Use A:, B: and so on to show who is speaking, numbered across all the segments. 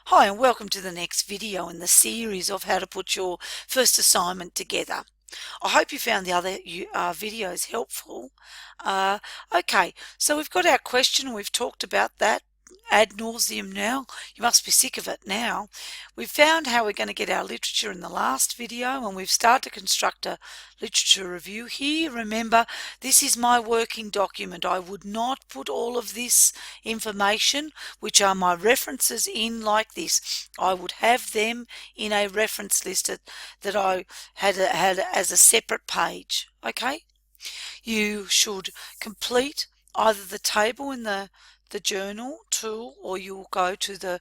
A: Hi and welcome to the next video in the series of how to put your first assignment together. I hope you found the other videos helpful. Okay, so we've got our question. We've talked about that ad nauseum now. You must be sick of it now. We've found how we're going to get our literature in the last video, and we've started to construct a literature review here. Remember, this is my working document. I would not put all of this information, which are my references, in like this. I would have them in a reference list that I had as a separate page. Okay, you should complete either the table in the journal tool, or you'll go to the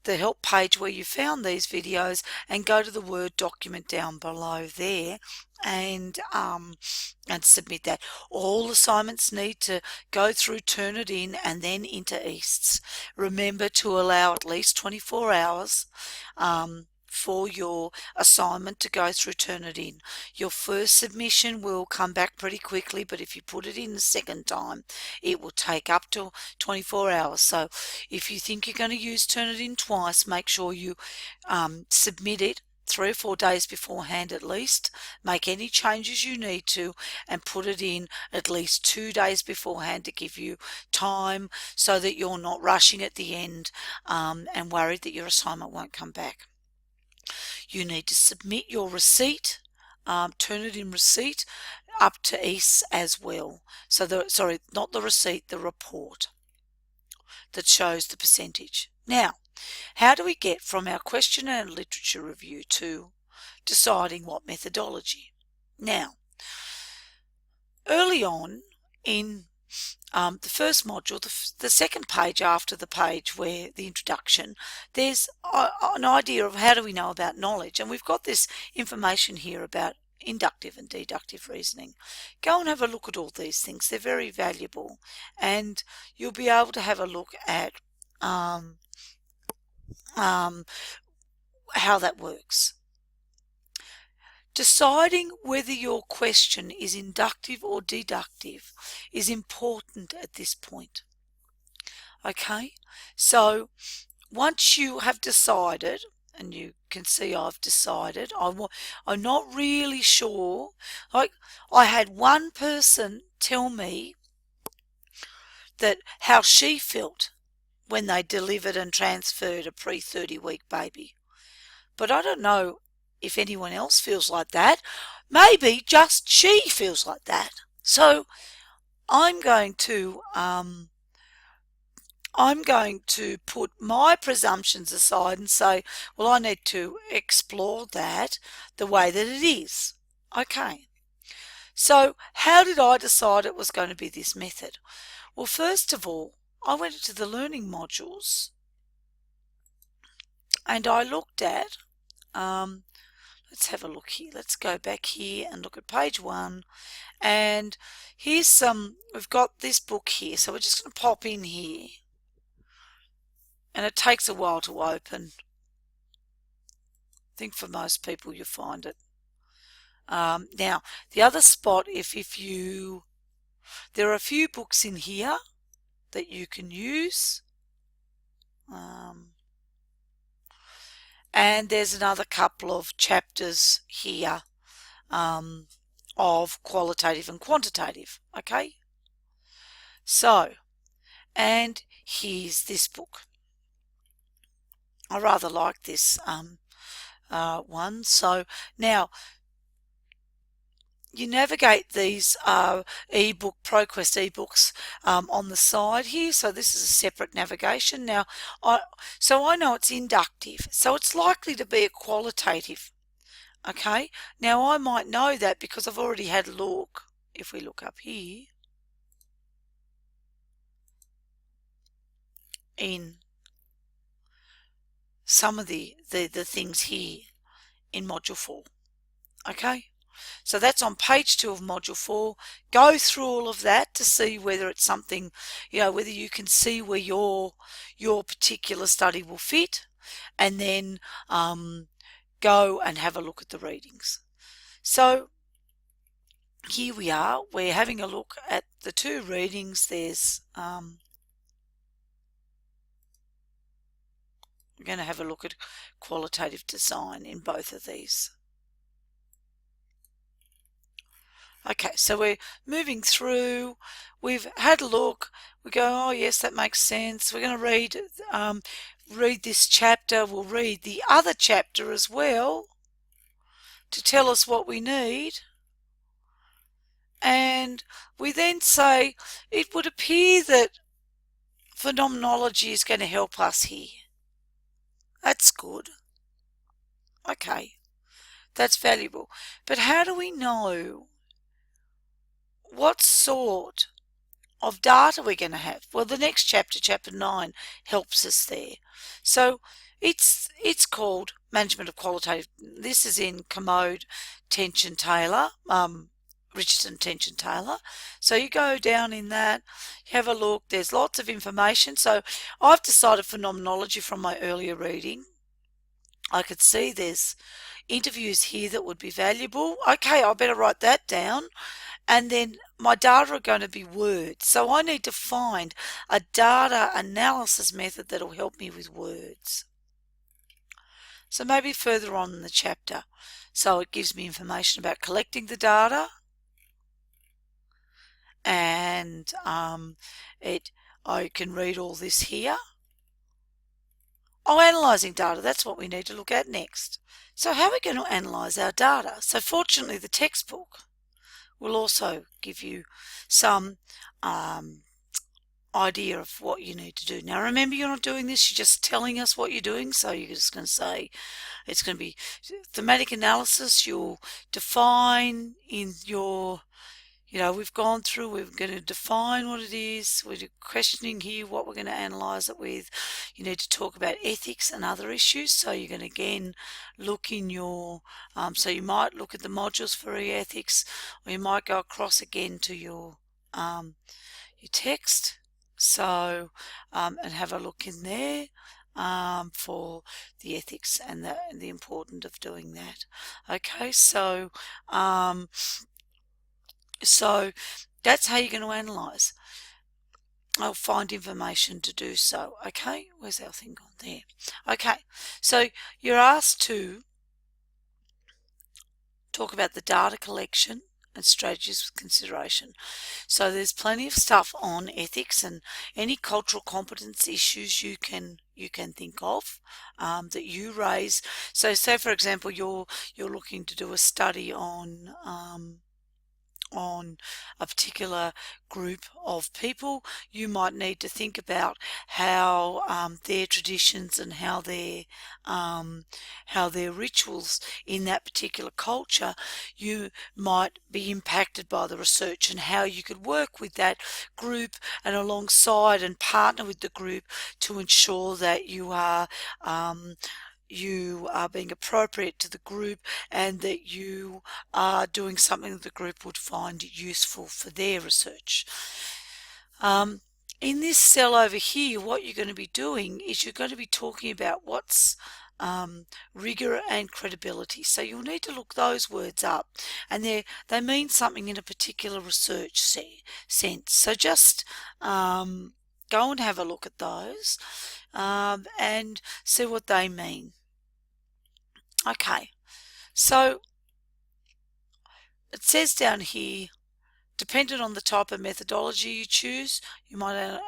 A: help page where you found these videos and go to the Word document down below there and submit that. All assignments need to go through Turnitin and then into Easts. Remember to allow at least 24 hours for your assignment to go through Turnitin. Your first submission will come back pretty quickly, but if you put it in the second time, it will take up to 24 hours. So if you think you're going to use Turnitin twice, make sure you submit it 3 or 4 days beforehand at least. Make any changes you need to and put it in at least 2 days beforehand to give you time so that you're not rushing at the end and worried that your assignment won't come back. You need to submit your receipt, Turnitin receipt, up to Easts as well. So not the receipt, the report that shows the percentage. Now, how do we get from our question and literature review to deciding what methodology? Now, early on in the first module, the second page after the page where the introduction, there's an idea of how do we know about knowledge, and we've got this information here about inductive and deductive reasoning. Go and have a look at all these things. They're very valuable, and you'll be able to have a look at how that works. Deciding whether your question is inductive or deductive is important at this point. Okay, so once you have decided, and you can see I've decided, I'm not really sure. Like, I had one person tell me that how she felt when they delivered and transferred a pre-30-week baby. But I don't know if anyone else feels like that. Maybe just she feels like that. So I'm going to put my presumptions aside and say, well, I need to explore that the way that it is. Okay. So how did I decide it was going to be this method? Well, first of all, I went into the learning modules and I looked at let's have a look here. Let's go back here and look at page 1. And here's we've got this book here. So we're just going to pop in here. And it takes a while to open. I think for most people you find it. Now, the other spot, there are a few books in here that you can use. And there's another couple of chapters here of qualitative and quantitative. Okay, so, and here's this book. I rather like this one. So now you navigate these ebook ProQuest ebooks on the side here. So this is a separate navigation. Now, so I know it's inductive, so it's likely to be a qualitative. Okay, now I might know that because I've already had a look. If we look up here in some of the things here in module 4. Okay, so that's on page 2 of module 4. Go through all of that to see whether it's something, whether you can see where your particular study will fit, and then go and have a look at the readings. So here we are. We're having a look at the 2 readings. There's We're going to have a look at qualitative design in both of these. Okay, so we're moving through. We've had a look. We go, oh yes, that makes sense. We're going to read this chapter. We'll read the other chapter as well to tell us what we need. And we then say, it would appear that phenomenology is going to help us here. That's good. Okay, that's valuable. But how do we know what sort of data we're going to have? Well, the next chapter, chapter 9, helps us there. So it's called Management of Qualitative. This is in Commode, Tension Taylor, Richardson, Tension Taylor. So you go down in that, you have a look. There's lots of information. So I've decided phenomenology from my earlier reading. I could see there's interviews here that would be valuable. Okay, I better write that down. And then my data are going to be words. So I need to find a data analysis method that will help me with words. So maybe further on in the chapter. So it gives me information about collecting the data. And I can read all this here. Oh, analysing data, that's what we need to look at next. So how are we going to analyse our data? So fortunately the textbook will also give you some idea of what you need to do. Now remember, you're not doing this, you're just telling us what you're doing. So you're just going to say it's going to be thematic analysis. You'll define in your, we've gone through, we're going to define what it is. We're questioning here what we're going to analyse it with. You need to talk about ethics and other issues. So you're going to again look in your, so you might look at the modules for ethics, or you might go across again to your text. So, and have a look in there for the ethics and the importance of doing that. Okay, so so that's how you're going to analyse. I'll find information to do so. Okay, where's our thing gone? There. Okay, so you're asked to talk about the data collection and strategies with consideration. So there's plenty of stuff on ethics and any cultural competence issues you can think of that you raise. So say for example you're looking to do a study on a particular group of people, you might need to think about how their traditions and how their rituals in that particular culture, you might be impacted by the research, and how you could work with that group and alongside and partner with the group to ensure that you are being appropriate to the group, and that you are doing something that the group would find useful for their research. In this cell over here, what you're going to be doing is you're going to be talking about what's rigor and credibility. So you'll need to look those words up, and they mean something in a particular research sense. So just go and have a look at those and see what they mean. Okay, so it says down here, dependent on the type of methodology you choose, you might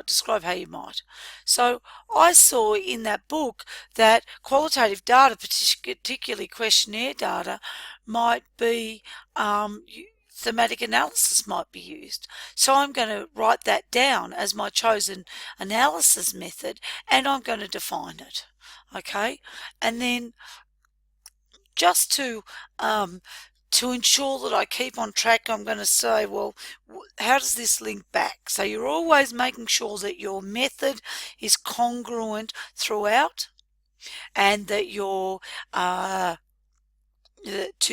A: describe how you might. So I saw in that book that qualitative data, particularly questionnaire data, might be thematic analysis might be used. So I'm going to write that down as my chosen analysis method, and I'm going to define it. Okay, and then just to ensure that I keep on track, I'm going to say, well, how does this link back? So you're always making sure that your method is congruent throughout, and that you're to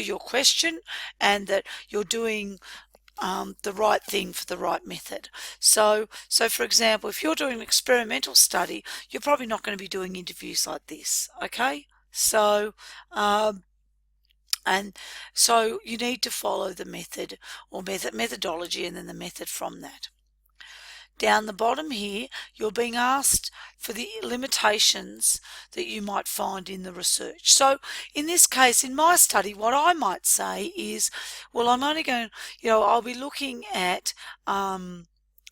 A: your question, and that you're doing the right thing for the right method. So for example, if you're doing an experimental study, you're probably not going to be doing interviews like this. Okay, so and so you need to follow the method or methodology, and then the method from that. down the bottom here, you're being asked for the limitations that you might find in the research. So in this case, in my study, what I might say is, well, I'm only going, I'll be looking at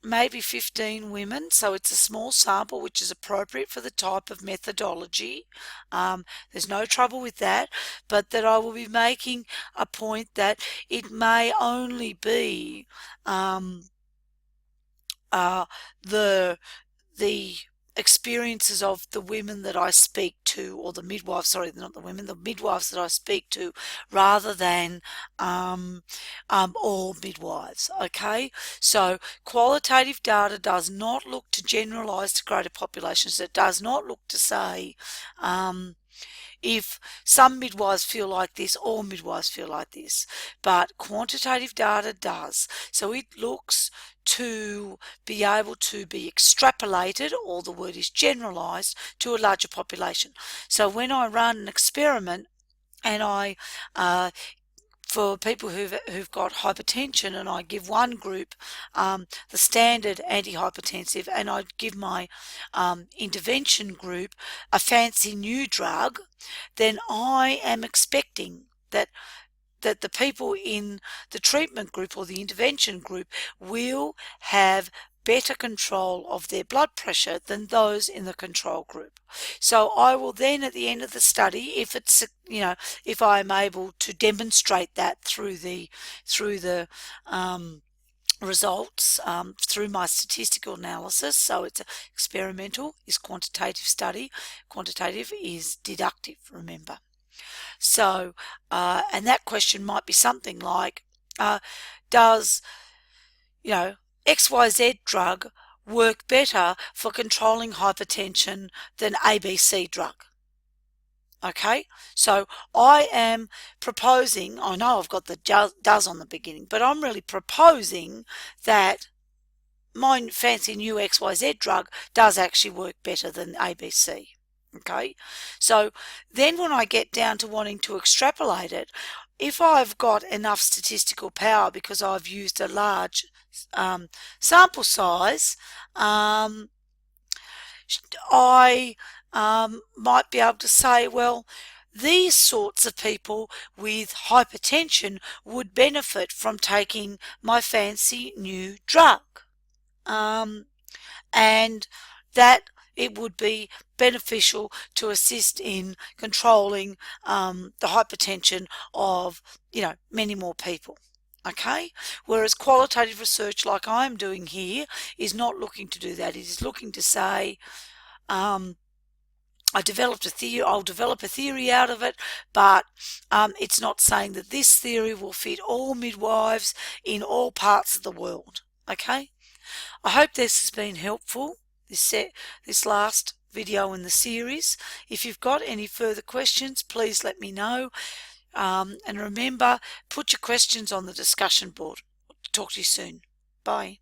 A: maybe 15 women, so it's a small sample, which is appropriate for the type of methodology. There's no trouble with that, but that I will be making a point that it may only be the experiences of the women that I speak to, or the midwives, sorry, not the women, the midwives that I speak to, rather than all midwives. Okay, so qualitative data does not look to generalize to greater populations. It does not look to say if some midwives feel like this, all midwives feel like this, but quantitative data does. So it looks to be able to be extrapolated, or the word is generalized, to a larger population. So when I run an experiment and I for people who've got hypertension, and I give one group the standard antihypertensive, and I give my intervention group a fancy new drug, then I am expecting that the people in the treatment group or the intervention group will have better control of their blood pressure than those in the control group. So I will then, at the end of the study, if it's, if I am able to demonstrate that through the results, through my statistical analysis. So it's experimental is quantitative study, quantitative is deductive, remember. So, and that question might be something like, does, XYZ drug work better for controlling hypertension than ABC drug? Okay, so I am proposing, I know I've got the does on the beginning, but I'm really proposing that my fancy new XYZ drug does actually work better than ABC. Okay, so then when I get down to wanting to extrapolate it, if I've got enough statistical power because I've used a large sample size, I might be able to say, well, these sorts of people with hypertension would benefit from taking my fancy new drug, and that it would be beneficial to assist in controlling the hypertension of, many more people. Okay, whereas qualitative research, like I'm doing here, is not looking to do that. It is looking to say, I developed a theory, I'll develop a theory out of it, but it's not saying that this theory will fit all midwives in all parts of the world. Okay, I hope this has been helpful, this last video in the series. If you've got any further questions, please let me know. And remember, put your questions on the discussion board. Talk to you soon. Bye.